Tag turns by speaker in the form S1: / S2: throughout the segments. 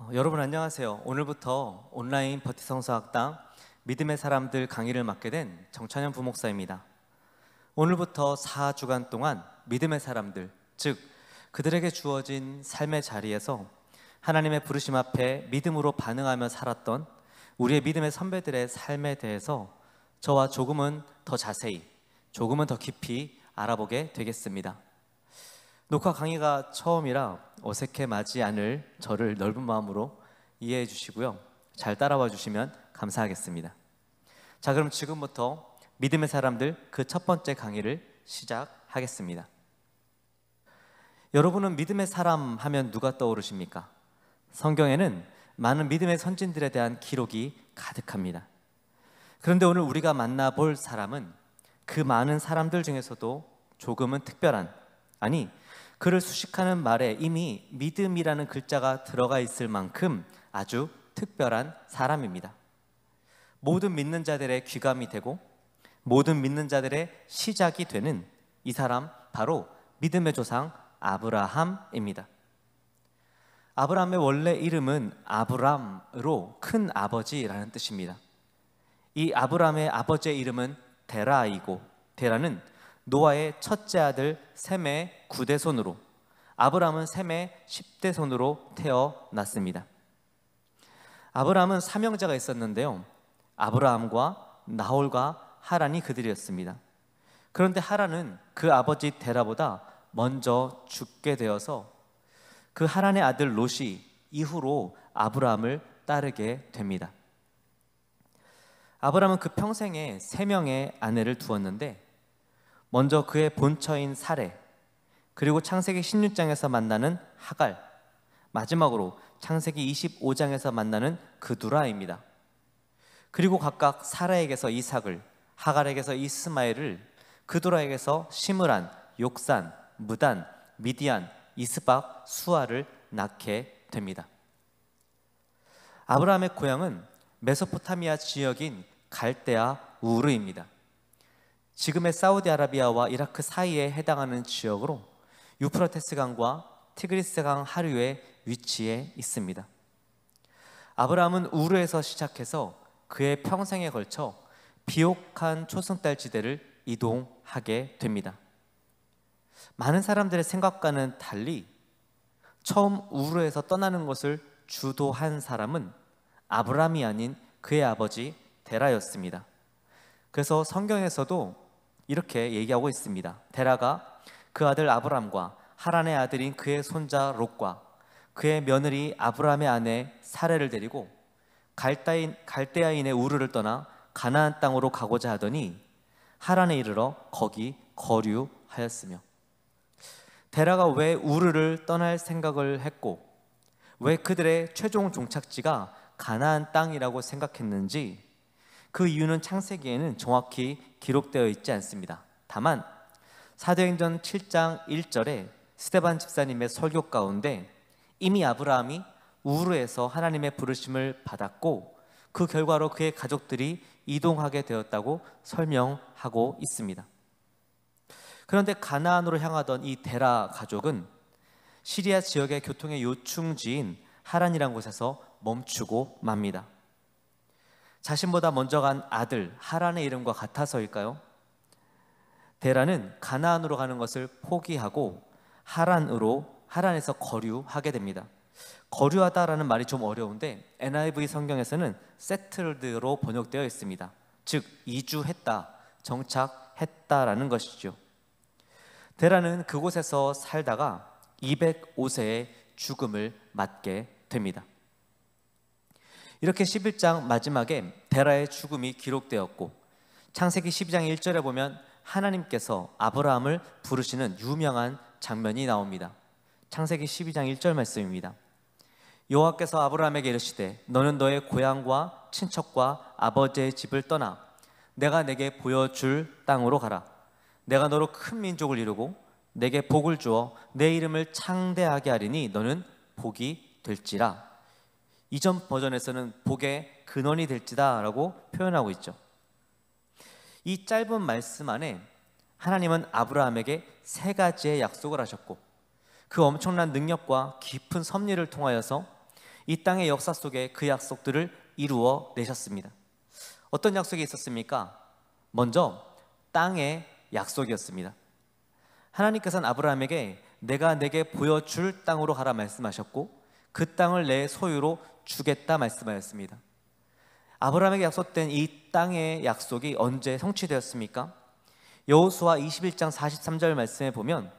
S1: 여러분 안녕하세요. 오늘부터 온라인 버티성서학당 믿음의 사람들 강의를 맡게 된 정찬현 부목사입니다. 오늘부터 4주간 동안 믿음의 사람들, 즉 그들에게 주어진 삶의 자리에서 하나님의 부르심 앞에 믿음으로 반응하며 살았던 우리의 믿음의 선배들의 삶에 대해서 저와 조금은 더 자세히, 조금은 더 깊이 알아보게 되겠습니다. 녹화 강의가 처음이라 어색해 마지 않을 저를 넓은 마음으로 이해해 주시고요. 잘 따라와 주시면 감사하겠습니다. 자, 그럼 지금부터 믿음의 사람들 그 첫 번째 강의를 시작하겠습니다. 여러분은 믿음의 사람 하면 누가 떠오르십니까? 성경에는 많은 믿음의 선진들에 대한 기록이 가득합니다. 그런데 오늘 우리가 만나볼 사람은 그 많은 사람들 중에서도 조금은 특별한, 아니 그를 수식하는 말에 이미 믿음이라는 글자가 들어가 있을 만큼 아주 특별한 사람입니다. 모든 믿는 자들의 귀감이 되고 모든 믿는 자들의 시작이 되는 이 사람, 바로 믿음의 조상 아브라함입니다. 아브라함의 원래 이름은 아브람으로 큰 아버지라는 뜻입니다. 이 아브라함의 아버지의 이름은 데라이고, 데라는 노아의 첫째 아들 셈의 9대손으로, 아브라함은 셈의 10대손으로 태어났습니다. 아브라함은 삼형제가 있었는데요, 아브라함과 나홀과 하란이 그들이었습니다. 그런데 하란은 그 아버지 데라보다 먼저 죽게 되어서 그 하란의 아들 롯이 이후로 아브라함을 따르게 됩니다. 아브라함은 그 평생에 3명의 아내를 두었는데, 먼저 그의 본처인 사레, 그리고 창세기 16장에서 만나는 하갈, 마지막으로 창세기 25장에서 만나는 그두라입니다. 그리고 각각 사라에게서 이삭을, 하갈에게서 이스마엘을, 그두라에게서 시므란, 욕산, 무단, 미디안, 이스박, 수아를 낳게 됩니다. 아브라함의 고향은 메소포타미아 지역인 갈대아 우르입니다. 지금의 사우디아라비아와 이라크 사이에 해당하는 지역으로 유프라테스 강과 티그리스 강 하류에 위치해 있습니다. 아브라함은 우르에서 시작해서 그의 평생에 걸쳐 비옥한 초승달 지대를 이동하게 됩니다. 많은 사람들의 생각과는 달리 처음 우르에서 떠나는 것을 주도한 사람은 아브라함이 아닌 그의 아버지 데라였습니다. 그래서 성경에서도 이렇게 얘기하고 있습니다. 데라가 그 아들 아브람과 하란의 아들인 그의 손자 롯과 그의 며느리 아브람의 아내 사레를 데리고 갈대아인의 우르를 떠나 가나안 땅으로 가고자 하더니 하란에 이르러 거기 거류하였으며, 데라가 왜 우르를 떠날 생각을 했고 왜 그들의 최종 종착지가 가나안 땅이라고 생각했는지, 그 이유는 창세기에는 정확히 기록되어 있지 않습니다. 다만 사도행전 7장 1절에 스데반 집사님의 설교 가운데 이미 아브라함이 우르에서 하나님의 부르심을 받았고 그 결과로 그의 가족들이 이동하게 되었다고 설명하고 있습니다. 그런데 가나안으로 향하던 이 데라 가족은 시리아 지역의 교통의 요충지인 하란이라는 곳에서 멈추고 맙니다. 자신보다 먼저 간 아들 하란의 이름과 같아서일까요? 데라는 가나안으로 가는 것을 포기하고 하란에서 거류하게 됩니다. 거류하다라는 말이 좀 어려운데 NIV 성경에서는 settled,로 번역되어 있습니다. 즉 이주했다, 정착했다라는 것이죠. 데라는 그곳에서 살다가 205세의 죽음을 맞게 됩니다. 이렇게 11장 마지막에 데라의 죽음이 기록되었고, 창세기 12장 1절에 보면 하나님께서 아브라함을 부르시는 유명한 장면이 나옵니다. 창세기 12장 1절 말씀입니다. 여호와께서 아브라함에게 이르시되 너는 너의 고향과 친척과 아버지의 집을 떠나 내가 내게 보여줄 땅으로 가라. 내가 너로 큰 민족을 이루고 내게 복을 주어 내 이름을 창대하게 하리니 너는 복이 될지라. 이전 버전에서는 복의 근원이 될지다 라고 표현하고 있죠. 이 짧은 말씀 안에 하나님은 아브라함에게 3가지의 약속을 하셨고 그 엄청난 능력과 깊은 섭리를 통하여서 이 땅의 역사 속에 그 약속들을 이루어 내셨습니다. 어떤 약속이 있었습니까? 먼저 땅의 약속이었습니다. 하나님께서는 아브라함에게 내가 내게 보여줄 땅으로 가라 말씀하셨고 그 땅을 내 소유로 주겠다 말씀하였습니다. 아브라함에게 약속된 이 땅의 약속이 언제 성취되었습니까? 여호수아 21장 43절 말씀에 보면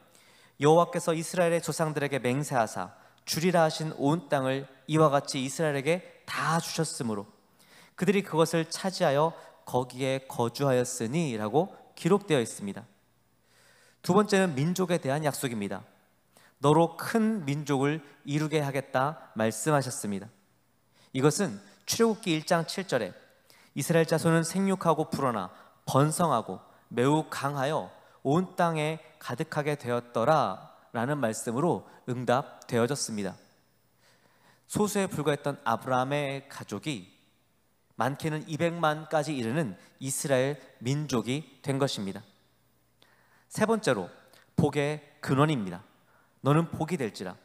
S1: 여호와께서 이스라엘의 조상들에게 맹세하사 주리라 하신 온 땅을 이와 같이 이스라엘에게 다 주셨으므로 그들이 그것을 차지하여 거기에 거주하였으니 라고 기록되어 있습니다. 두 번째는 민족에 대한 약속입니다. 너로 큰 민족을 이루게 하겠다 말씀하셨습니다. 이것은 출애굽기 1장 7절에 이스라엘 자손은 생육하고 불어나 번성하고 매우 강하여 온 땅에 가득하게 되었더라 라는 말씀으로 응답되어졌습니다. 소수에 불과했던 아브라함의 가족이 많게는 200만까지 이르는 이스라엘 민족이 된 것입니다. 세 번째로 복의 근원입니다. 너는 복이 될지라.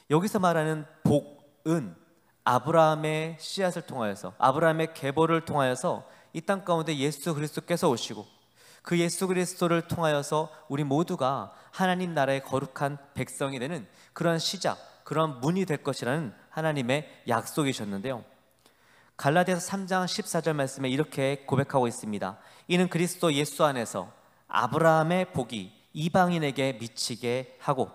S1: 여기서 말하는 복은 아브라함의 씨앗을 통하여서 아브라함의 계보를 통하여서 이 땅 가운데 예수 그리스도께서 오시고 그 예수 그리스도를 통하여서 우리 모두가 하나님 나라의 거룩한 백성이 되는 그런 시작, 그런 문이 될 것이라는 하나님의 약속이셨는데요. 갈라디아서 3장 14절 말씀에 이렇게 고백하고 있습니다. 이는 그리스도 예수 안에서 아브라함의 복이 이방인에게 미치게 하고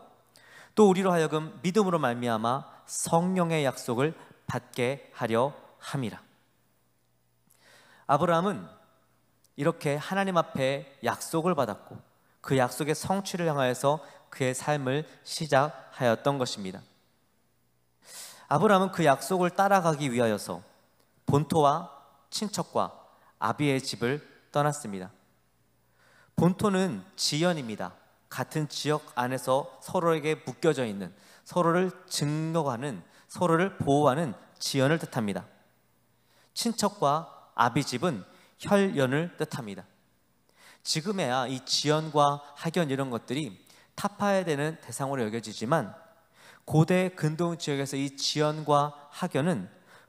S1: 또 우리로 하여금 믿음으로 말미암아 성령의 약속을 받게 하려 함이라. 아브라함은 이렇게 하나님 앞에 약속을 받았고 그 약속의 성취를 향하여서 그의 삶을 시작하였던 것입니다. 아브라함은 그 약속을 따라가기 위하여서 본토와 친척과 아비의 집을 떠났습니다. 본토는 지연입니다. 같은 지역 안에서 서로에게 묶여져 있는, 서로를 증거하는, 서로를 보호하는 지연을 뜻합니다. 친척과 아비 집은 혈연을 뜻합니다. 지금에야 이 지연과 학연 이런 것들이 타파해야 되는 대상으로 여겨지지만 고대 근동 지역에서 이 지연과 학연은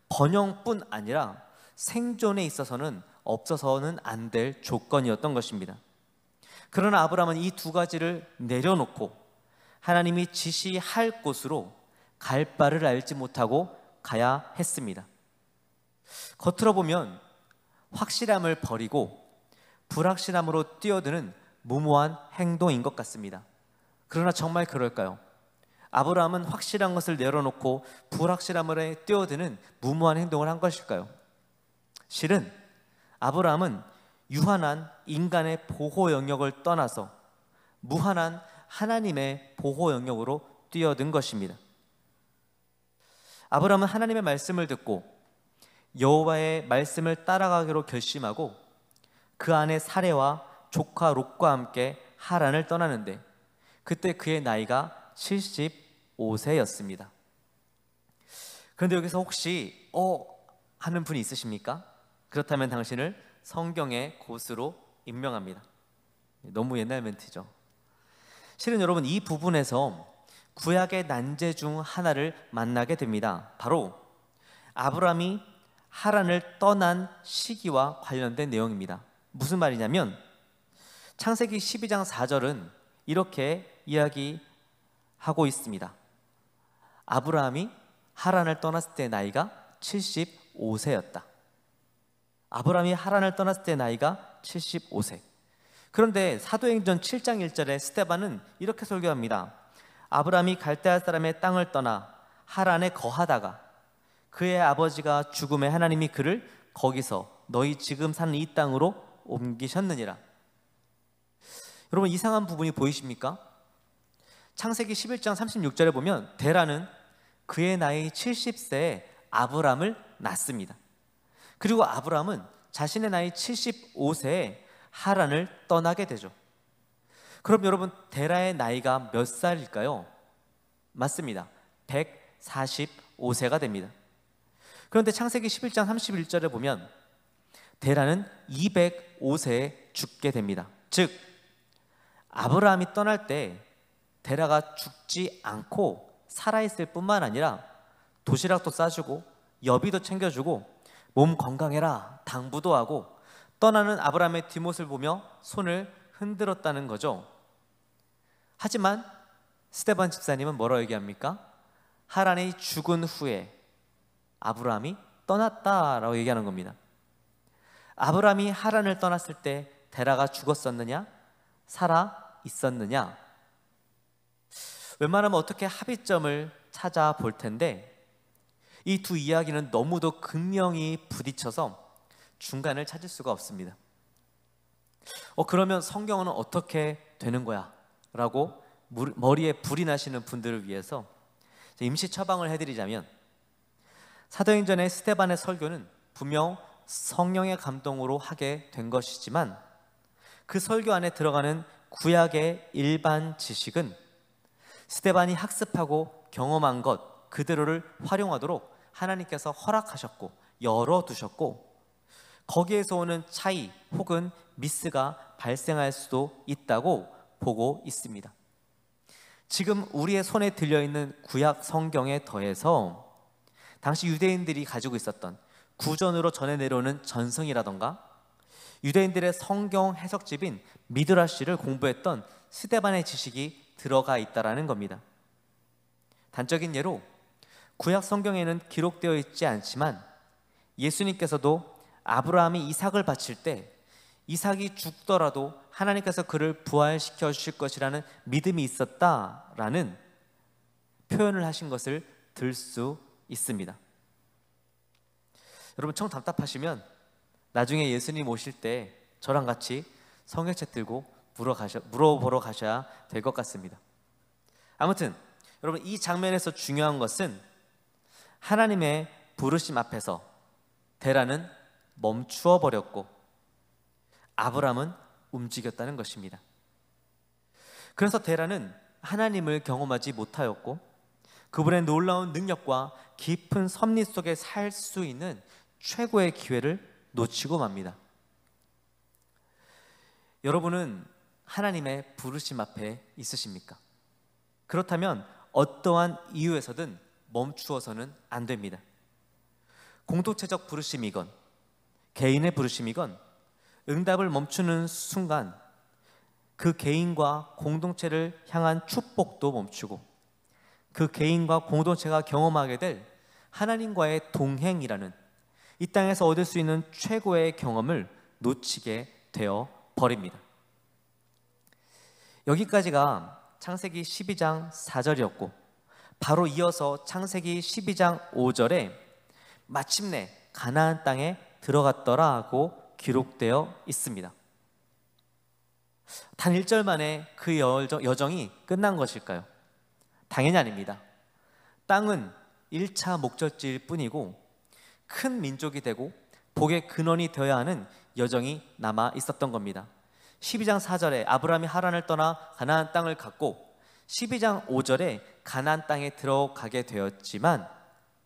S1: 번영뿐 아니라 생존에 있어서는 없어서는 안 될 조건이었던 것입니다. 그러나 아브라함은 이 두 가지를 내려놓고 하나님이 지시할 곳으로 갈 바를 알지 못하고 가야 했습니다. 겉으로 보면 확실함을 버리고 불확실함으로 뛰어드는 무모한 행동인 것 같습니다. 그러나 정말 그럴까요? 아브라함은 확실한 것을 내려놓고 불확실함에 뛰어드는 무모한 행동을 한 것일까요? 실은 아브라함은 유한한 인간의 보호 영역을 떠나서 무한한 하나님의 보호 영역으로 뛰어든 것입니다. 아브라함은 하나님의 말씀을 듣고 여호와의 말씀을 따라가기로 결심하고 그 안에 사레와 조카 롯과 함께 하란을 떠나는데 그때 그의 나이가 75세였습니다. 그런데 여기서 혹시 하는 분이 있으십니까? 그렇다면 당신을 성경의 고수로 임명합니다. 너무 옛날 멘트죠. 실은 여러분 이 부분에서 구약의 난제 중 하나를 만나게 됩니다. 바로 아브라함이 하란을 떠난 시기와 관련된 내용입니다. 무슨 말이냐면 창세기 12장 4절은 이렇게 이야기하고 있습니다. 아브라함이 하란을 떠났을 때 나이가 75세였다. 아브라함이 하란을 떠났을 때 나이가 75세. 그런데 사도행전 7장 1절에 스데반은 이렇게 설교합니다. 아브라함이 갈대아 사람의 땅을 떠나 하란에 거하다가 그의 아버지가 죽음에 하나님이 그를 거기서 너희 지금 사는 이 땅으로 옮기셨느니라. 여러분 이상한 부분이 보이십니까? 창세기 11장 36절에 보면 데라는 그의 나이 70세에 아브람을 낳습니다. 그리고 아브람은 자신의 나이 75세에 하란을 떠나게 되죠. 그럼 여러분 데라의 나이가 몇 살일까요? 맞습니다. 145세가 됩니다. 그런데 창세기 11장 31절에 보면 데라는 205세에 죽게 됩니다. 즉 아브라함이 떠날 때 데라가 죽지 않고 살아있을 뿐만 아니라 도시락도 싸주고 여비도 챙겨주고 몸 건강해라 당부도 하고 떠나는 아브라함의 뒷모습을 보며 손을 흔들었다는 거죠. 하지만 스데반 집사님은 뭐라고 얘기합니까? 하란이 죽은 후에 아브라함이 떠났다라고 얘기하는 겁니다. 아브라함이 하란을 떠났을 때 데라가 죽었었느냐? 살아 있었느냐? 웬만하면 어떻게 합의점을 찾아볼 텐데 이 두 이야기는 너무도 극명히 부딪혀서 중간을 찾을 수가 없습니다. 그러면 성경은 어떻게 되는 거야? 라고 머리에 불이 나시는 분들을 위해서 임시 처방을 해드리자면, 사도행전의 스데반의 설교는 분명 성령의 감동으로 하게 된 것이지만 그 설교 안에 들어가는 구약의 일반 지식은 스데반이 학습하고 경험한 것 그대로를 활용하도록 하나님께서 허락하셨고 열어두셨고, 거기에서 오는 차이 혹은 미스가 발생할 수도 있다고 보고 있습니다. 지금 우리의 손에 들려있는 구약 성경에 더해서 당시 유대인들이 가지고 있었던 구전으로 전해 내려오는 전승이라던가 유대인들의 성경 해석집인 미드라시를 공부했던 스데반의 지식이 들어가 있다라는 겁니다. 단적인 예로 구약 성경에는 기록되어 있지 않지만 예수님께서도 아브라함이 이삭을 바칠 때 이삭이 죽더라도 하나님께서 그를 부활시켜 주실 것이라는 믿음이 있었다라는 표현을 하신 것을 들 수 있습니다. 여러분, 청 답답하시면 나중에 예수님 오실 때 저랑 같이 성경책 들고 물어보러 가셔야 될 것 같습니다. 아무튼 여러분, 이 장면에서 중요한 것은 하나님의 부르심 앞에서 데라는 멈추어 버렸고 아브람은 움직였다는 것입니다. 그래서 데라는 하나님을 경험하지 못하였고 그분의 놀라운 능력과 깊은 섭리 속에 살 수 있는 최고의 기회를 놓치고 맙니다. 여러분은 하나님의 부르심 앞에 있으십니까? 그렇다면 어떠한 이유에서든 멈추어서는 안 됩니다. 공동체적 부르심이건 개인의 부르심이건 응답을 멈추는 순간 그 개인과 공동체를 향한 축복도 멈추고 그 개인과 공동체가 경험하게 될 하나님과의 동행이라는 이 땅에서 얻을 수 있는 최고의 경험을 놓치게 되어 버립니다. 여기까지가 창세기 12장 4절이었고 바로 이어서 창세기 12장 5절에 마침내 가나안 땅에 들어갔더라고 기록되어 있습니다. 단 1절 만에 그 여정이 끝난 것일까요? 당연히 아닙니다. 땅은 1차 목적지일 뿐이고 큰 민족이 되고 복의 근원이 되어야 하는 여정이 남아 있었던 겁니다. 12장 4절에 아브라함이 하란을 떠나 가나안 땅을 갔고 12장 5절에 가나안 땅에 들어가게 되었지만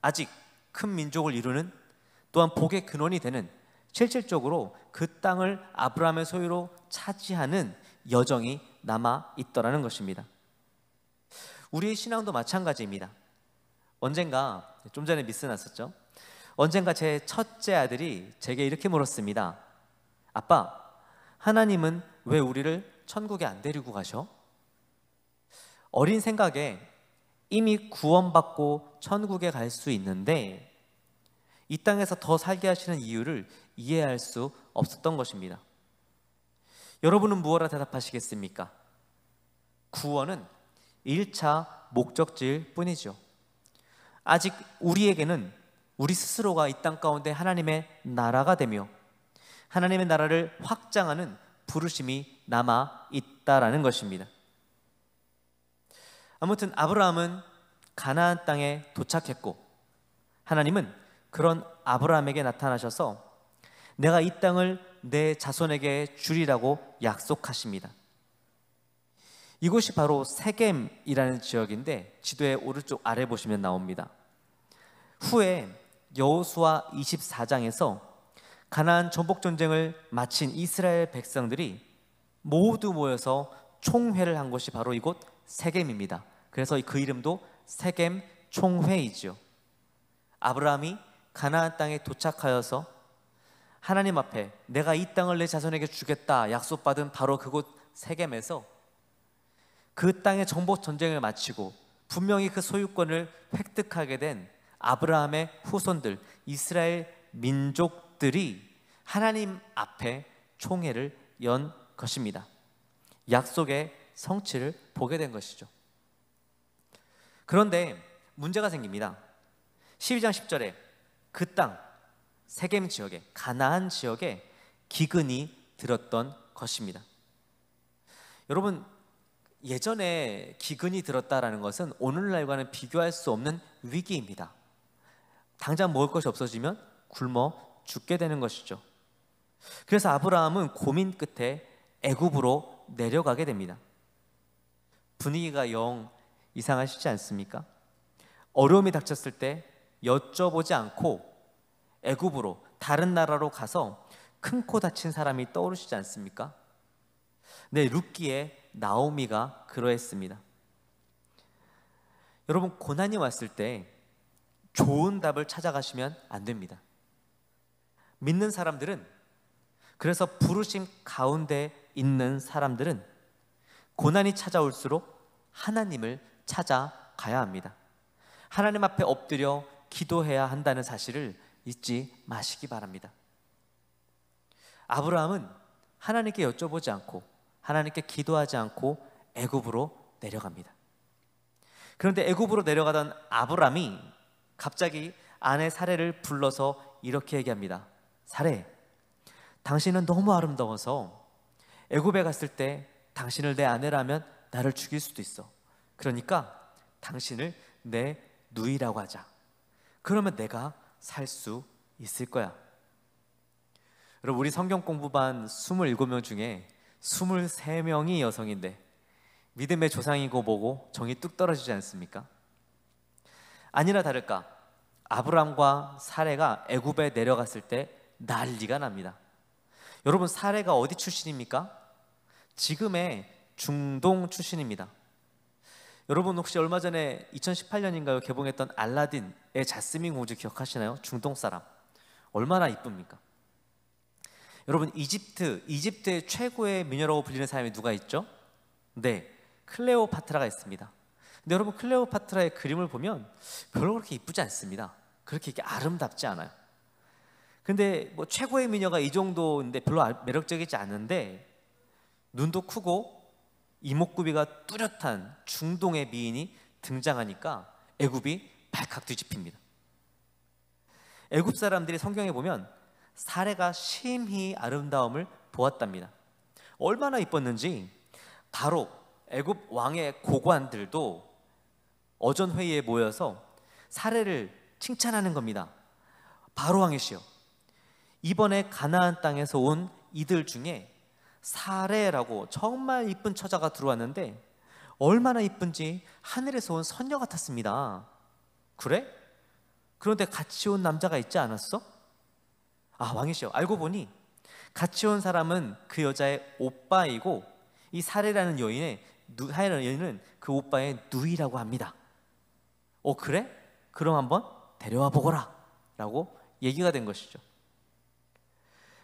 S1: 아직 큰 민족을 이루는 또한 복의 근원이 되는 실질적으로 그 땅을 아브라함의 소유로 차지하는 여정이 남아 있더라는 것입니다. 우리의 신앙도 마찬가지입니다. 언젠가, 좀 전에 미스 났었죠. 언젠가 제 첫째 아들이 제게 이렇게 물었습니다. 아빠, 하나님은 왜 우리를 천국에 안 데리고 가셔? 어린 생각에 이미 구원받고 천국에 갈 수 있는데 이 땅에서 더 살게 하시는 이유를 이해할 수 없었던 것입니다. 여러분은 무엇라 대답하시겠습니까? 구원은 1차 목적지일 뿐이죠. 아직 우리에게는 우리 스스로가 이 땅 가운데 하나님의 나라가 되며 하나님의 나라를 확장하는 부르심이 남아 있다라는 것입니다. 아무튼 아브라함은 가나안 땅에 도착했고 하나님은 그런 아브라함에게 나타나셔서 내가 이 땅을 내 자손에게 주리라고 약속하십니다. 이곳이 바로 세겜이라는 지역인데 지도의 오른쪽 아래 보시면 나옵니다. 후에 여호수아 24장에서 가나안 전복 전쟁을 마친 이스라엘 백성들이 모두 모여서 총회를 한 곳이 바로 이곳 세겜입니다. 그래서 그 이름도 세겜 총회이죠. 아브라함이 가나안 땅에 도착하여서 하나님 앞에 내가 이 땅을 내 자손에게 주겠다 약속받은 바로 그곳 세겜에서 그 땅의 정복 전쟁을 마치고 분명히 그 소유권을 획득하게 된 아브라함의 후손들 이스라엘 민족들이 하나님 앞에 총회를 연 것입니다. 약속의 성취를 보게 된 것이죠. 그런데 문제가 생깁니다. 12장 10절에 그 땅 세겜 지역에 가나안 지역에 기근이 들었던 것입니다. 여러분, 예전에 기근이 들었다라는 것은 오늘날과는 비교할 수 없는 위기입니다. 당장 먹을 것이 없어지면 굶어 죽게 되는 것이죠. 그래서 아브라함은 고민 끝에 애굽으로 내려가게 됩니다. 분위기가 영 이상하시지 않습니까? 어려움이 닥쳤을 때 여쭤보지 않고 애굽으로 다른 나라로 가서 큰 코 다친 사람이 떠오르시지 않습니까? 네, 룻기의 나오미가 그러했습니다. 여러분, 고난이 왔을 때 좋은 답을 찾아가시면 안 됩니다. 믿는 사람들은, 그래서 부르심 가운데 있는 사람들은 고난이 찾아올수록 하나님을 찾아가야 합니다. 하나님 앞에 엎드려 기도해야 한다는 사실을 잊지 마시기 바랍니다. 아브라함은 하나님께 여쭤보지 않고 하나님께 기도하지 않고 애굽으로 내려갑니다. 그런데 애굽으로 내려가던 아브라함이 갑자기 아내 사레를 불러서 이렇게 얘기합니다. 사레, 당신은 너무 아름다워서 애굽에 갔을 때 당신을 내 아내라면 나를 죽일 수도 있어. 그러니까 당신을 내 누이라고 하자. 그러면 내가 살 수 있을 거야. 여러분, 우리 성경 공부반 27명 중에 23명이 여성인데 믿음의 조상이고 뭐고 정이 뚝 떨어지지 않습니까? 아니나 다를까 아브람과 사레가 애굽에 내려갔을 때 난리가 납니다. 여러분, 사레가 어디 출신입니까? 지금의 중동 출신입니다. 여러분, 혹시 얼마 전에 2018년인가요? 개봉했던 알라딘의 자스민 공주 기억하시나요? 중동 사람. 얼마나 이쁩니까? 여러분, 이집트의 최고의 미녀라고 불리는 사람이 누가 있죠? 네, 클레오파트라가 있습니다. 근데 여러분, 클레오파트라의 그림을 보면 별로 그렇게 이쁘지 않습니다. 그렇게 이렇게 아름답지 않아요. 근데 뭐 최고의 미녀가 이 정도인데 별로 매력적이지 않은데 눈도 크고 이목구비가 뚜렷한 중동의 미인이 등장하니까 애굽이 발칵 뒤집힙니다. 애굽 사람들이 성경에 보면 사레가 심히 아름다움을 보았답니다. 얼마나 이뻤는지 바로 애굽 왕의 고관들도 어전 회의에 모여서 사레를 칭찬하는 겁니다. 바로 왕이시여, 이번에 가나안 땅에서 온 이들 중에 사레라고 정말 이쁜 처자가 들어왔는데 얼마나 이쁜지 하늘에서 온 선녀 같았습니다. 그래? 그런데 같이 온 남자가 있지 않았어? 아, 왕이시여, 알고 보니 같이 온 사람은 그 여자의 오빠이고 이 사레라는 여인은 그 오빠의 누이라고 합니다. 그래? 그럼 한번 데려와 보거라 라고 얘기가 된 것이죠.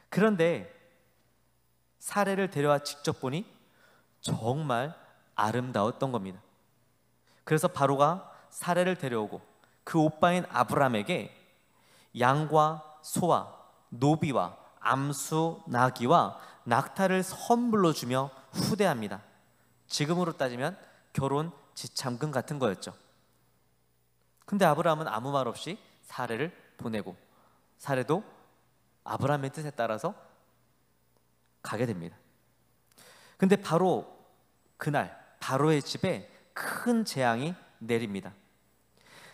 S1: 그런데 사레를 데려와 직접 보니 정말 아름다웠던 겁니다. 그래서 바로가 사레를 데려오고 그 오빠인 아브람에게 양과 소와 노비와 암수 나귀와 낙타를 선물로 주며 후대합니다. 지금으로 따지면 결혼 지참금 같은 거였죠. 근데 아브람은 아무 말 없이 사레를 보내고 사레도 아브람의 뜻에 따라서 가게 됩니다. 근데 바로 그날 바로의 집에 큰 재앙이 내립니다.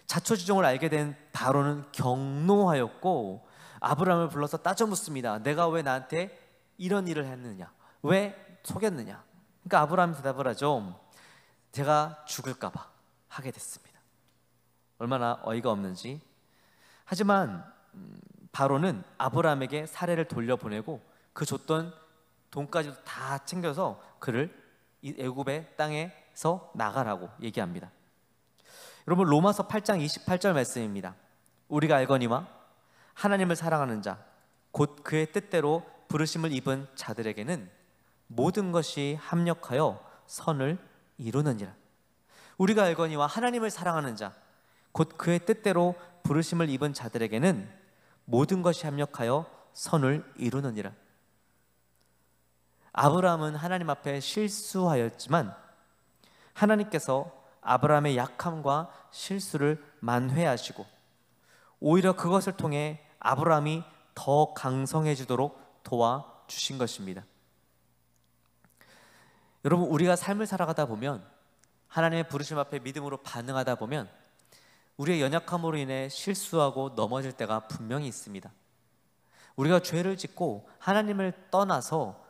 S1: 자초지종을 알게 된 바로는 경노하였고 아브람을 불러서 따져 묻습니다. 내가 왜 나한테 이런 일을 했느냐? 왜 속였느냐? 그러니까 아브람이 대답을 하죠. 제가 죽을까 봐 하게 됐습니다. 얼마나 어이가 없는지. 하지만 바로는 아브람에게 사레를 돌려보내고 그 줬던 돈까지도 다 챙겨서 그를 이 애굽의 땅에서 나가라고 얘기합니다. 여러분, 로마서 8장 28절 말씀입니다. 우리가 알거니와 하나님을 사랑하는 자, 곧 그의 뜻대로 부르심을 입은 자들에게는 모든 것이 합력하여 선을 이루느니라. 우리가 알거니와 하나님을 사랑하는 자, 곧 그의 뜻대로 부르심을 입은 자들에게는 모든 것이 합력하여 선을 이루느니라. 아브라함은 하나님 앞에 실수하였지만 하나님께서 아브라함의 약함과 실수를 만회하시고 오히려 그것을 통해 아브라함이 더 강성해지도록 도와주신 것입니다. 여러분, 우리가 삶을 살아가다 보면, 하나님의 부르심 앞에 믿음으로 반응하다 보면 우리의 연약함으로 인해 실수하고 넘어질 때가 분명히 있습니다. 우리가 죄를 짓고 하나님을 떠나서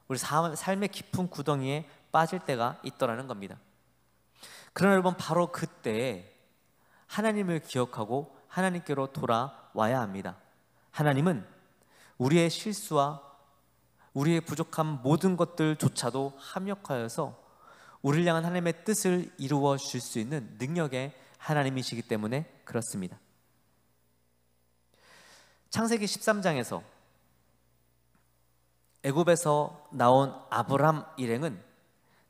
S1: 우리 삶의 깊은 구덩이에 빠질 때가 있더라는 겁니다. 그러나 여러분, 바로 그때에 하나님을 기억하고 하나님께로 돌아와야 합니다. 하나님은 우리의 실수와 우리의 부족한 모든 것들조차도 합력하여서 우리를 향한 하나님의 뜻을 이루어 줄 수 있는 능력의 하나님이시기 때문에 그렇습니다. 창세기 13장에서 애굽에서 나온 아브람 일행은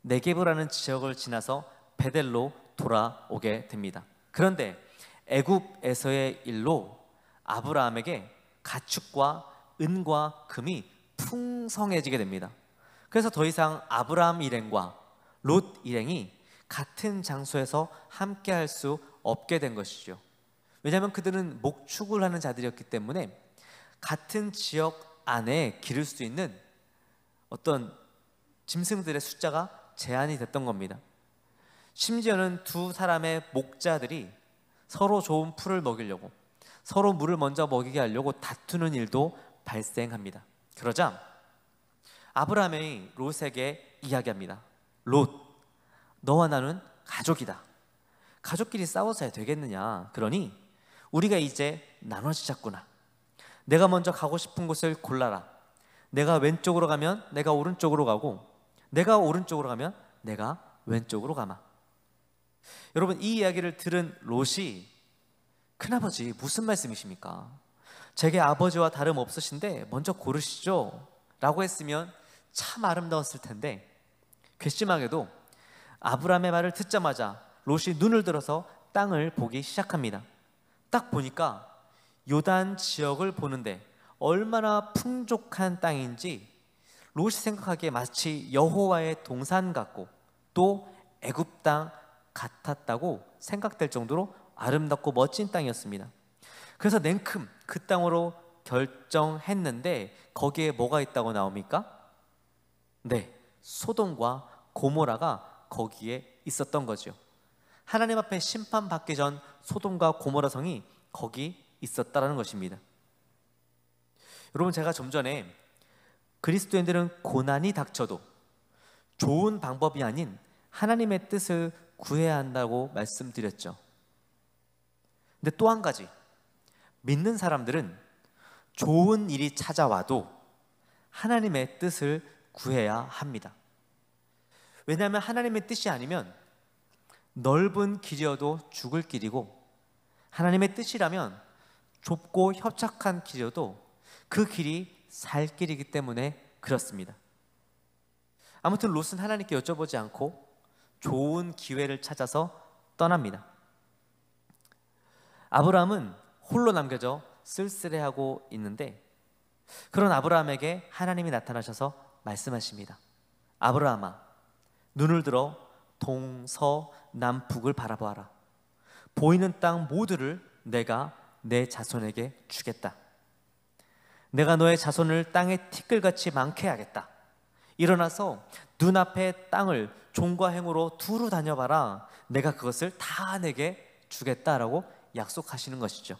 S1: 네게브라는 지역을 지나서 베델로 돌아오게 됩니다. 그런데 애굽에서의 일로 아브라함에게 가축과 은과 금이 풍성해지게 됩니다. 그래서 더 이상 아브라함 일행과 롯 일행이 같은 장소에서 함께 할 수 없게 된 것이죠. 왜냐하면 그들은 목축을 하는 자들이었기 때문에 같은 지역 안에 기를 수 있는 어떤 짐승들의 숫자가 제한이 됐던 겁니다. 심지어는 두 사람의 목자들이 서로 좋은 풀을 먹이려고, 서로 물을 먼저 먹이게 하려고 다투는 일도 발생합니다. 그러자 아브라함이 롯에게 이야기합니다. 롯, 너와 나는 가족이다. 가족끼리 싸워서야 되겠느냐. 그러니 우리가 이제 나눠지자꾸나. 내가 먼저 가고 싶은 곳을 골라라. 내가 왼쪽으로 가면 내가 오른쪽으로 가고, 내가 오른쪽으로 가면 내가 왼쪽으로 가마. 여러분, 이 이야기를 들은 롯이, 큰아버지 무슨 말씀이십니까? 제게 아버지와 다름없으신데 먼저 고르시죠 라고 했으면 참 아름다웠을 텐데, 괘씸하게도 아브라함의 말을 듣자마자 롯이 눈을 들어서 땅을 보기 시작합니다. 딱 보니까 요단 지역을 보는데 얼마나 풍족한 땅인지 롯이 생각하기에 마치 여호와의 동산 같고 또 애굽 땅 같았다고 생각될 정도로 아름답고 멋진 땅이었습니다. 그래서 냉큼 그 땅으로 결정했는데 거기에 뭐가 있다고 나옵니까? 네, 소돔과 고모라가 거기에 있었던 거죠. 하나님 앞에 심판받기 전 소돔과 고모라 성이 거기 있었다는 것입니다. 여러분, 제가 좀 전에 그리스도인들은 고난이 닥쳐도 좋은 방법이 아닌 하나님의 뜻을 구해야 한다고 말씀드렸죠. 근데 또 한 가지, 믿는 사람들은 좋은 일이 찾아와도 하나님의 뜻을 구해야 합니다. 왜냐하면 하나님의 뜻이 아니면 넓은 길이어도 죽을 길이고, 하나님의 뜻이라면 좁고 협착한 길이어도 그 길이 살 길이기 때문에 그렇습니다. 아무튼 롯은 하나님께 여쭤보지 않고 좋은 기회를 찾아서 떠납니다. 아브라함은 홀로 남겨져 쓸쓸해하고 있는데, 그런 아브라함에게 하나님이 나타나셔서 말씀하십니다. 아브라함아, 눈을 들어 동서남북을 바라보아라. 보이는 땅 모두를 내가 내 자손에게 주겠다. 내가 너의 자손을 땅의 티끌같이 많게 하겠다. 일어나서 눈앞의 땅을 종과 행으로 두루 다녀봐라. 내가 그것을 다 내게 주겠다라고 약속하시는 것이죠.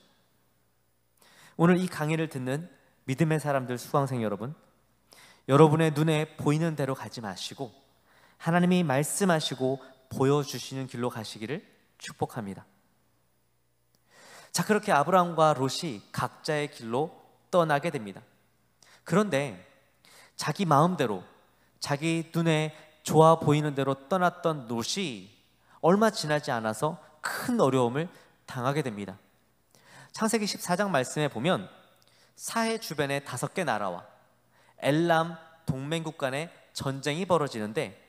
S1: 오늘 이 강의를 듣는 믿음의 사람들, 수강생 여러분, 여러분의 눈에 보이는 대로 가지 마시고 하나님이 말씀하시고 보여주시는 길로 가시기를 축복합니다. 자, 그렇게 아브라함과 롯이 각자의 길로 떠나게 됩니다. 그런데 자기 마음대로, 자기 눈에 좋아 보이는 대로 떠났던 롯이 얼마 지나지 않아서 큰 어려움을 당하게 됩니다. 창세기 14장 말씀에 보면 사해 주변의 5개 나라와 엘람 동맹국 간의 전쟁이 벌어지는데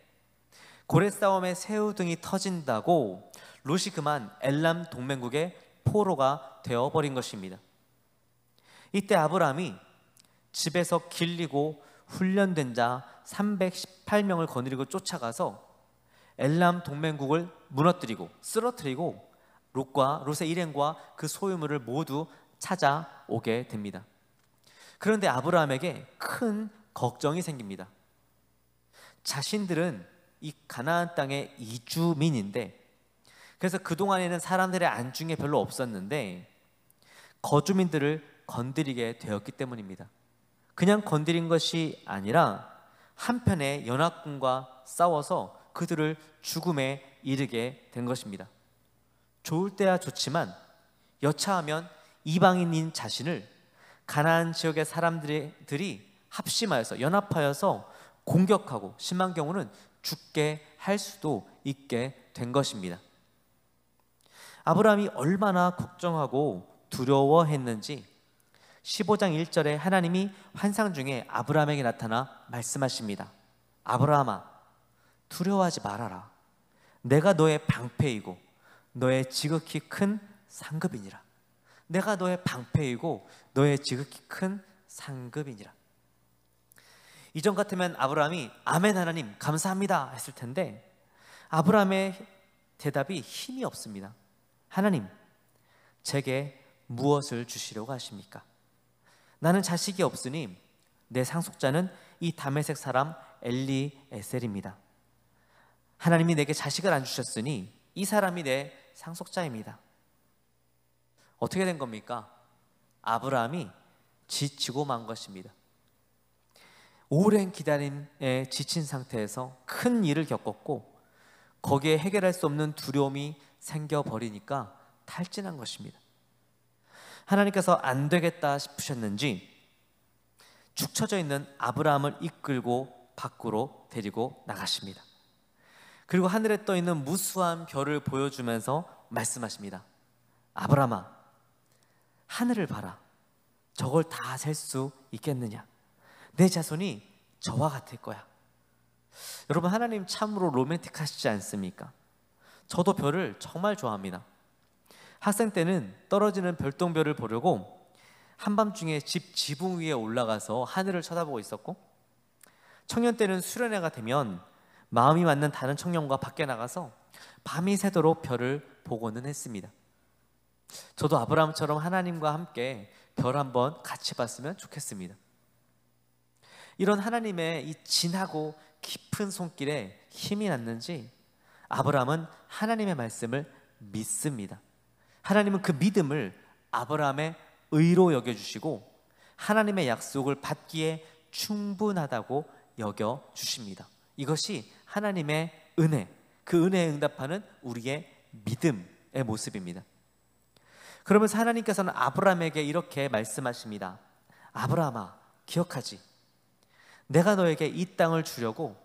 S1: 고래 싸움에 새우등이 터진다고 롯이 그만 엘람 동맹국의 포로가 되어버린 것입니다. 이때 아브라함이 집에서 길리고 훈련된 자 318명을 거느리고 쫓아가서 엘람 동맹국을 무너뜨리고 쓰러뜨리고 롯의 일행과 그 소유물을 모두 찾아오게 됩니다. 그런데 아브라함에게 큰 걱정이 생깁니다. 자신들은 이 가나안 땅의 이주민인데, 그래서 그동안에는 사람들의 안중에 별로 없었는데 거주민들을 건드리게 되었기 때문입니다. 그냥 건드린 것이 아니라 한편의 연합군과 싸워서 그들을 죽음에 이르게 된 것입니다. 좋을 때야 좋지만 여차하면 이방인인 자신을 가나안 지역의 사람들이 합심하여서 연합하여서 공격하고 심한 경우는 죽게 할 수도 있게 된 것입니다. 아브라함이 얼마나 걱정하고 두려워했는지 15장 1절에 하나님이 환상 중에 아브라함에게 나타나 말씀하십니다. 아브라함아, 두려워하지 말아라. 내가 너의 방패이고 너의 지극히 큰 상급이니라. 내가 너의 방패이고 너의 지극히 큰 상급이니라. 이전 같으면 아브라함이 아멘 하나님 감사합니다 했을 텐데 아브라함의 대답이 힘이 없습니다. 하나님, 제게 무엇을 주시려고 하십니까? 나는 자식이 없으니 내 상속자는 이 다메섹 사람 엘리에셀입니다. 하나님이 내게 자식을 안 주셨으니 이 사람이 내 상속자입니다. 어떻게 된 겁니까? 아브라함이 지치고 만 것입니다. 오랜 기다림에 지친 상태에서 큰 일을 겪었고 거기에 해결할 수 없는 두려움이 생겨버리니까 탈진한 것입니다. 하나님께서 안 되겠다 싶으셨는지 축 처져 있는 아브라함을 이끌고 밖으로 데리고 나가십니다. 그리고 하늘에 떠 있는 무수한 별을 보여주면서 말씀하십니다. 아브라함아, 하늘을 봐라. 저걸 다 셀 수 있겠느냐? 내 자손이 저와 같을 거야. 여러분, 하나님 참으로 로맨틱하시지 않습니까? 저도 별을 정말 좋아합니다. 학생 때는 떨어지는 별똥별을 보려고 한밤중에 집 지붕 위에 올라가서 하늘을 쳐다보고 있었고, 청년 때는 수련회가 되면 마음이 맞는 다른 청년과 밖에 나가서 밤이 새도록 별을 보고는 했습니다. 저도 아브라함처럼 하나님과 함께 별 한번 같이 봤으면 좋겠습니다. 이런 하나님의 이 진하고 깊은 손길에 힘이 났는지 아브라함은 하나님의 말씀을 믿습니다. 하나님은 그 믿음을 아브라함의 의로 여겨주시고 하나님의 약속을 받기에 충분하다고 여겨주십니다. 이것이 하나님의 은혜, 그 은혜에 응답하는 우리의 믿음의 모습입니다. 그러면서 하나님께서는 아브라함에게 이렇게 말씀하십니다. 아브라함아, 기억하지? 내가 너에게 이 땅을 주려고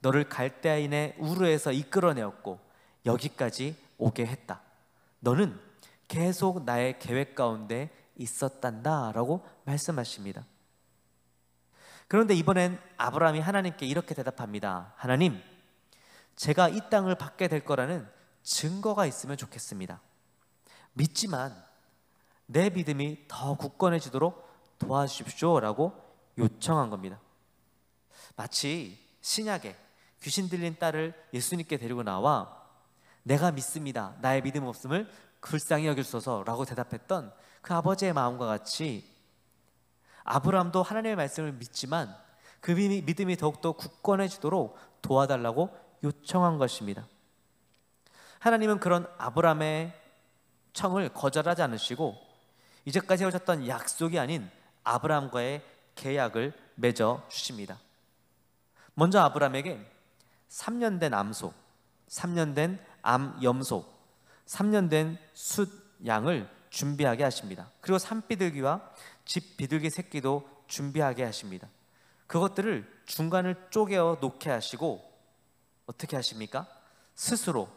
S1: 너를 갈대아인의 우르에서 이끌어내었고 여기까지 오게 했다. 너는 계속 나의 계획 가운데 있었단다 라고 말씀하십니다. 그런데 이번엔 아브라함이 하나님께 이렇게 대답합니다. 하나님, 제가 이 땅을 받게 될 거라는 증거가 있으면 좋겠습니다. 믿지만 내 믿음이 더 굳건해지도록 도와주십시오 라고 요청한 겁니다. 마치 신약에 귀신 들린 딸을 예수님께 데리고 나와 내가 믿습니다. 나의 믿음 없음을 불쌍히 여기소서 라고 대답했던 그 아버지의 마음과 같이 아브라함도 하나님의 말씀을 믿지만 그 믿음이 더욱더 굳건해지도록 도와달라고 요청한 것입니다. 하나님은 그런 아브라함의 청을 거절하지 않으시고 이제까지 해오셨던 약속이 아닌 아브라함과의 계약을 맺어 주십니다. 먼저 아브라함에게 3년 된 암소, 3년 된 암염소, 3년 된 숫 양을 준비하게 하십니다. 그리고 산비둘기와 집 비둘기 새끼도 준비하게 하십니다. 그것들을 중간을 쪼개어 놓게 하시고 어떻게 하십니까? 스스로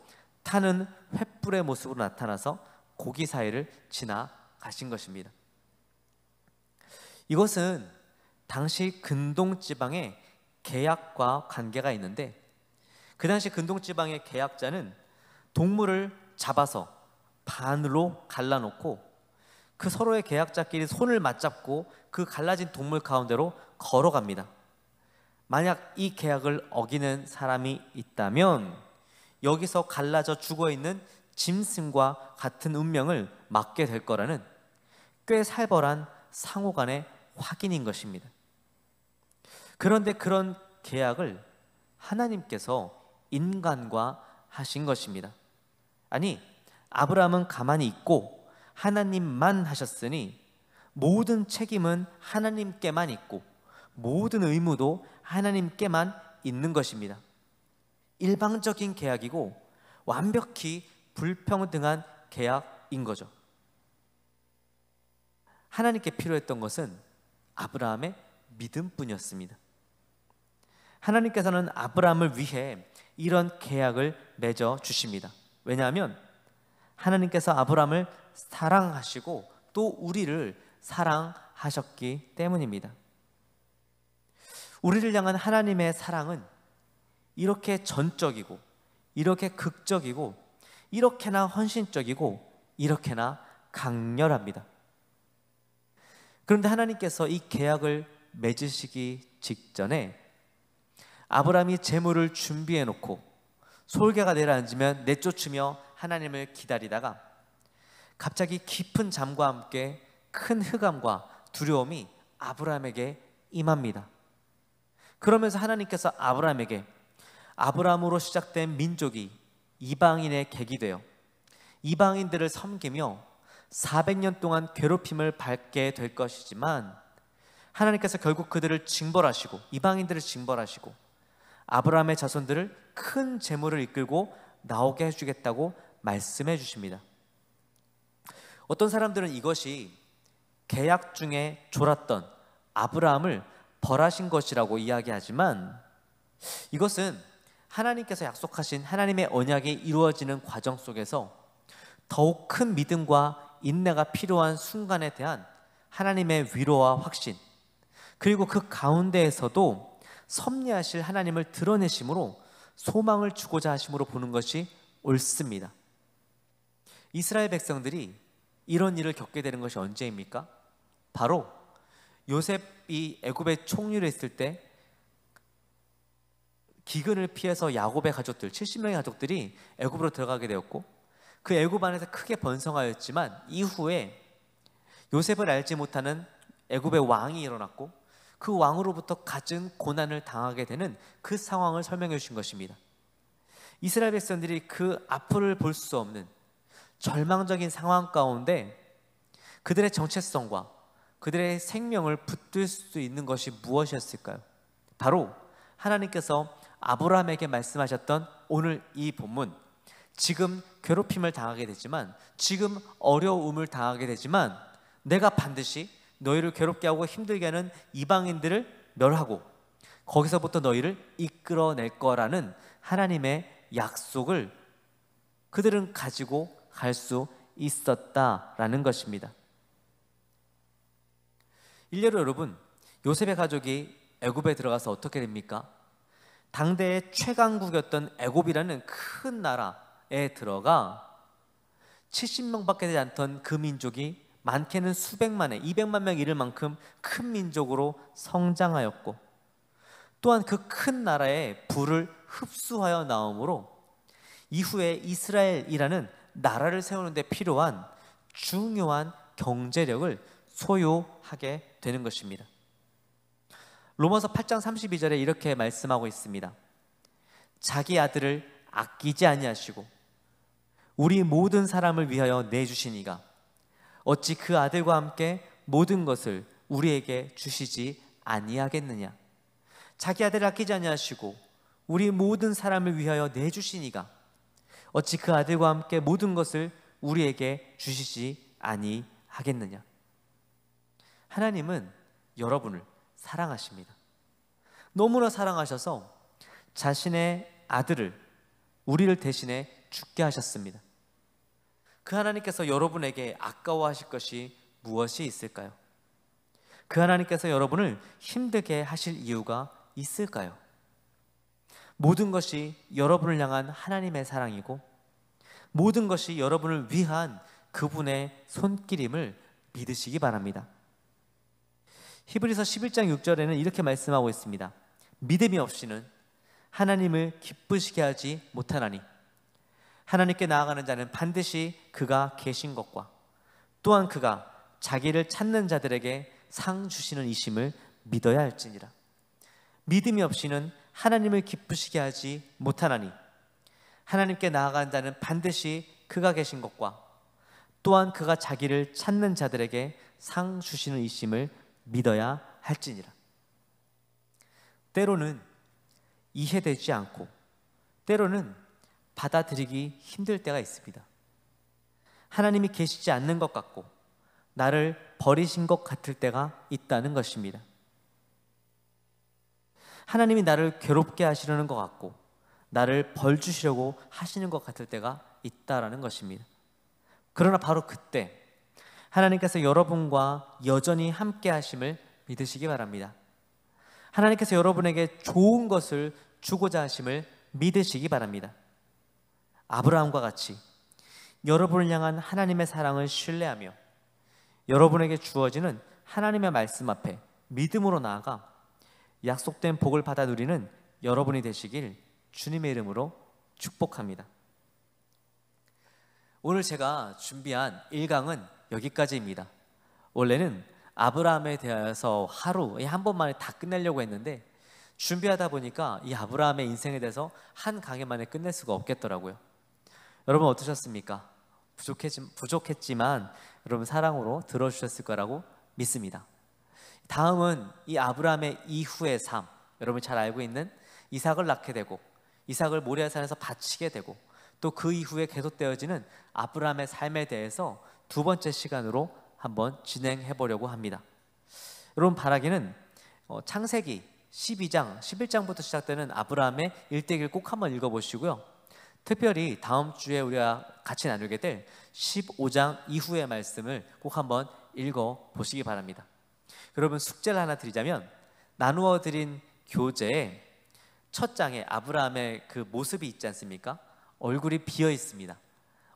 S1: 타는 횃불의 모습으로 나타나서 고기 사이를 지나 가신 것입니다. 이것은 당시 근동지방의 계약과 관계가 있는데, 그 당시 근동지방의 계약자는 동물을 잡아서 반으로 갈라놓고 그 서로의 계약자끼리 손을 맞잡고 그 갈라진 동물 가운데로 걸어갑니다. 만약 이 계약을 어기는 사람이 있다면 여기서 갈라져 죽어있는 짐승과 같은 운명을 맞게 될 거라는 꽤 살벌한 상호 간의 확인인 것입니다. 그런데 그런 계약을 하나님께서 인간과 하신 것입니다. 아니, 아브라함은 가만히 있고 하나님만 하셨으니 모든 책임은 하나님께만 있고 모든 의무도 하나님께만 있는 것입니다. 일방적인 계약이고 완벽히 불평등한 계약인 거죠. 하나님께 필요했던 것은 아브라함의 믿음뿐이었습니다. 하나님께서는 아브라함을 위해 이런 계약을 맺어 주십니다. 왜냐하면 하나님께서 아브라함을 사랑하시고 또 우리를 사랑하셨기 때문입니다. 우리를 향한 하나님의 사랑은 이렇게 전적이고 이렇게 극적이고 이렇게나 헌신적이고 이렇게나 강렬합니다. 그런데 하나님께서 이 계약을 맺으시기 직전에 아브라함이 제물을 준비해 놓고 솔개가 내려앉으면 내쫓으며 하나님을 기다리다가 갑자기 깊은 잠과 함께 큰 흑암과 두려움이 아브라함에게 임합니다. 그러면서 하나님께서 아브라함에게 아브라함으로 시작된 민족이 이방인의 객이 되어 이방인들을 섬기며 400년 동안 괴롭힘을 받게 될 것이지만 하나님께서 결국 그들을 징벌하시고 이방인들을 징벌하시고 아브라함의 자손들을 큰 재물을 이끌고 나오게 해주겠다고 말씀해 주십니다. 어떤 사람들은 이것이 계약 중에 졸았던 아브라함을 벌하신 것이라고 이야기하지만 이것은 하나님께서 약속하신 하나님의 언약이 이루어지는 과정 속에서 더욱 큰 믿음과 인내가 필요한 순간에 대한 하나님의 위로와 확신, 그리고 그 가운데에서도 섭리하실 하나님을 드러내심으로 소망을 주고자 하심으로 보는 것이 옳습니다. 이스라엘 백성들이 이런 일을 겪게 되는 것이 언제입니까? 바로 요셉이 애굽에 총리를 했을 때 기근을 피해서 야곱의 가족들 70명의 가족들이 애굽으로 들어가게 되었고 그 애굽 안에서 크게 번성하였지만 이후에 요셉을 알지 못하는 애굽의 왕이 일어났고 그 왕으로부터 갖은 고난을 당하게 되는 그 상황을 설명해 주신 것입니다. 이스라엘 백성들이 그 앞을 볼 수 없는 절망적인 상황 가운데 그들의 정체성과 그들의 생명을 붙들 수 있는 것이 무엇이었을까요? 바로 하나님께서 아브라함에게 말씀하셨던 오늘 이 본문, 지금 괴롭힘을 당하게 되지만 지금 어려움을 당하게 되지만 내가 반드시 너희를 괴롭게 하고 힘들게 하는 이방인들을 멸하고 거기서부터 너희를 이끌어낼 거라는 하나님의 약속을 그들은 가지고 갈 수 있었다라는 것입니다. 일례로 여러분, 요셉의 가족이 애굽에 들어가서 어떻게 됩니까? 당대의 최강국이었던 애굽이라는 큰 나라에 들어가 70명밖에 되지 않던 그 민족이 많게는 수백만에 200만 명 이를 만큼 큰 민족으로 성장하였고 또한 그 큰 나라의 부를 흡수하여 나오므로 이후에 이스라엘이라는 나라를 세우는 데 필요한 중요한 경제력을 소유하게 되는 것입니다. 로마서 8장 32절에 이렇게 말씀하고 있습니다. 자기 아들을 아끼지 아니하시고 우리 모든 사람을 위하여 내주시니가 어찌 그 아들과 함께 모든 것을 우리에게 주시지 아니하겠느냐. 자기 아들을 아끼지 아니하시고 우리 모든 사람을 위하여 내주시니가 어찌 그 아들과 함께 모든 것을 우리에게 주시지 아니하겠느냐. 하나님은 여러분을 사랑하십니다. 너무나 사랑하셔서 자신의 아들을 우리를 대신해 죽게 하셨습니다. 그 하나님께서 여러분에게 아까워하실 것이 무엇이 있을까요? 그 하나님께서 여러분을 힘들게 하실 이유가 있을까요? 모든 것이 여러분을 향한 하나님의 사랑이고 모든 것이 여러분을 위한 그분의 손길임을 믿으시기 바랍니다. 히브리서 11장 6절에는 이렇게 말씀하고 있습니다. 믿음이 없이는 하나님을 기쁘시게 하지 못하나니 하나님께 나아가는 자는 반드시 그가 계신 것과 또한 그가 자기를 찾는 자들에게 상 주시는 이심을 믿어야 할지니라. 믿음이 없이는 하나님을 기쁘시게 하지 못하나니 하나님께 나아가는 자는 반드시 그가 계신 것과 또한 그가 자기를 찾는 자들에게 상 주시는 이심을 믿어야 할지니라. 때로는 이해되지 않고 때로는 받아들이기 힘들 때가 있습니다. 하나님이 계시지 않는 것 같고 나를 버리신 것 같을 때가 있다는 것입니다. 하나님이 나를 괴롭게 하시려는 것 같고 나를 벌 주시려고 하시는 것 같을 때가 있다라는 것입니다. 그러나 바로 그때 하나님께서 여러분과 여전히 함께 하심을 믿으시기 바랍니다. 하나님께서 여러분에게 좋은 것을 주고자 하심을 믿으시기 바랍니다. 아브라함과 같이 여러분을 향한 하나님의 사랑을 신뢰하며 여러분에게 주어지는 하나님의 말씀 앞에 믿음으로 나아가 약속된 복을 받아 누리는 여러분이 되시길 주님의 이름으로 축복합니다. 오늘 제가 준비한 1강은 여기까지입니다. 원래는 아브라함에 대해서 하루에 한 번만에 다 끝내려고 했는데 준비하다 보니까 이 아브라함의 인생에 대해서 한 강의 만에 끝낼 수가 없겠더라고요. 여러분 어떠셨습니까? 부족했지만 여러분 사랑으로 들어주셨을 거라고 믿습니다. 다음은 이 아브라함의 이후의 삶, 여러분이 잘 알고 있는 이삭을 낳게 되고 이삭을 모리아산에서 바치게 되고 또 그 이후에 계속되어지는 아브라함의 삶에 대해서 두 번째 시간으로 한번 진행해 보려고 합니다. 여러분 바라기는 창세기 12장, 11장부터 시작되는 아브라함의 일대기를 꼭 한번 읽어보시고요. 특별히 다음 주에 우리가 같이 나누게 될 15장 이후의 말씀을 꼭 한번 읽어보시기 바랍니다. 여러분 숙제를 하나 드리자면 나누어 드린 교재에 첫 장에 아브라함의 그 모습이 있지 않습니까? 얼굴이 비어 있습니다.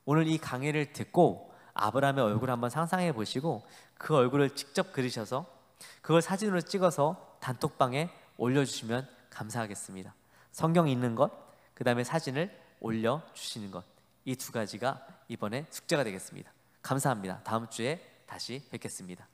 S1: 오늘 이 강의를 듣고 아브라함의 얼굴을 한번 상상해 보시고 그 얼굴을 직접 그리셔서 그걸 사진으로 찍어서 단톡방에 올려주시면 감사하겠습니다. 성경 읽는 것, 그 다음에 사진을 올려주시는 것, 이 두 가지가 이번에 숙제가 되겠습니다. 감사합니다. 다음 주에 다시 뵙겠습니다.